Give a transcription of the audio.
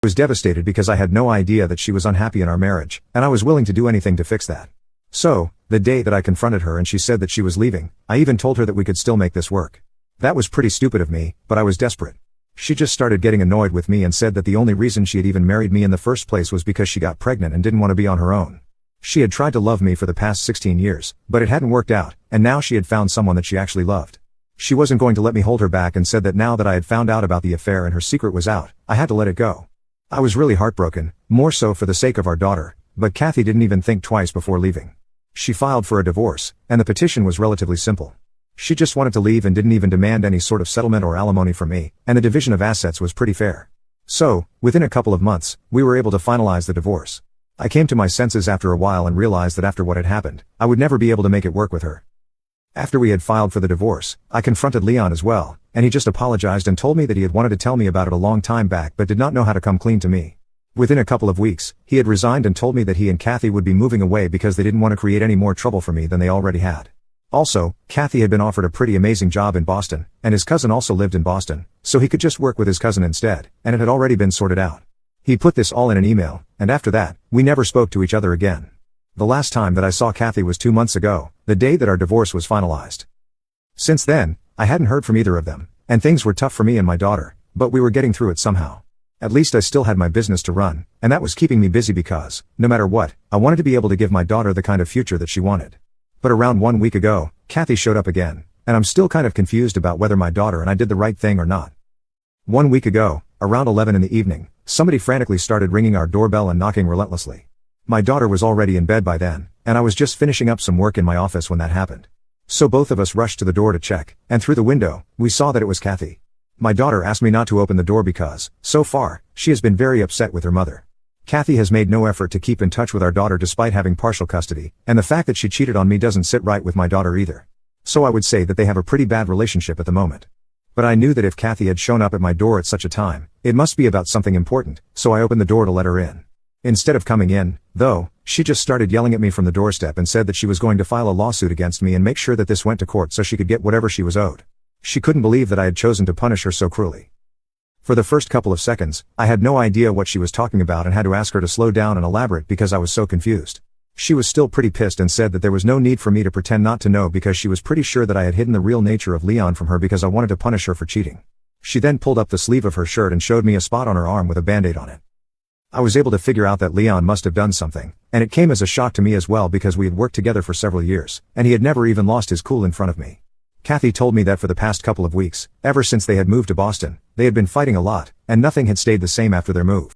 I was devastated because I had no idea that she was unhappy in our marriage, and I was willing to do anything to fix that. So, the day that I confronted her and she said that she was leaving, I even told her that we could still make this work. That was pretty stupid of me, but I was desperate. She just started getting annoyed with me and said that the only reason she had even married me in the first place was because she got pregnant and didn't want to be on her own. She had tried to love me for the past 16 years, but it hadn't worked out, and now she had found someone that she actually loved. She wasn't going to let me hold her back and said that now that I had found out about the affair and her secret was out, I had to let it go. I was really heartbroken, more so for the sake of our daughter, but Kathy didn't even think twice before leaving. She filed for a divorce, and the petition was relatively simple. She just wanted to leave and didn't even demand any sort of settlement or alimony from me, and the division of assets was pretty fair. So, within a couple of months, we were able to finalize the divorce. I came to my senses after a while and realized that after what had happened, I would never be able to make it work with her. After we had filed for the divorce, I confronted Leon as well, and he just apologized and told me that he had wanted to tell me about it a long time back but did not know how to come clean to me. Within a couple of weeks, he had resigned and told me that he and Kathy would be moving away because they didn't want to create any more trouble for me than they already had. Also, Kathy had been offered a pretty amazing job in Boston, and his cousin also lived in Boston, so he could just work with his cousin instead, and it had already been sorted out. He put this all in an email, and after that, we never spoke to each other again. The last time that I saw Kathy was 2 months ago, the day that our divorce was finalized. Since then, I hadn't heard from either of them, and things were tough for me and my daughter, but we were getting through it somehow. At least I still had my business to run, and that was keeping me busy because, no matter what, I wanted to be able to give my daughter the kind of future that she wanted. But around 1 week ago, Kathy showed up again, and I'm still kind of confused about whether my daughter and I did the right thing or not. 1 week ago, around 11 in the evening, somebody frantically started ringing our doorbell and knocking relentlessly. My daughter was already in bed by then, and I was just finishing up some work in my office when that happened. So both of us rushed to the door to check, and through the window, we saw that it was Kathy. My daughter asked me not to open the door because, so far, she has been very upset with her mother. Kathy has made no effort to keep in touch with our daughter despite having partial custody, and the fact that she cheated on me doesn't sit right with my daughter either. So I would say that they have a pretty bad relationship at the moment. But I knew that if Kathy had shown up at my door at such a time, it must be about something important, so I opened the door to let her in. Instead of coming in, though, she just started yelling at me from the doorstep and said that she was going to file a lawsuit against me and make sure that this went to court so she could get whatever she was owed. She couldn't believe that I had chosen to punish her so cruelly. For the first couple of seconds, I had no idea what she was talking about and had to ask her to slow down and elaborate because I was so confused. She was still pretty pissed and said that there was no need for me to pretend not to know because she was pretty sure that I had hidden the real nature of Leon from her because I wanted to punish her for cheating. She then pulled up the sleeve of her shirt and showed me a spot on her arm with a band-aid on it. I was able to figure out that Leon must have done something, and it came as a shock to me as well because we had worked together for several years, and he had never even lost his cool in front of me. Kathy told me that for the past couple of weeks, ever since they had moved to Boston, they had been fighting a lot, and nothing had stayed the same after their move.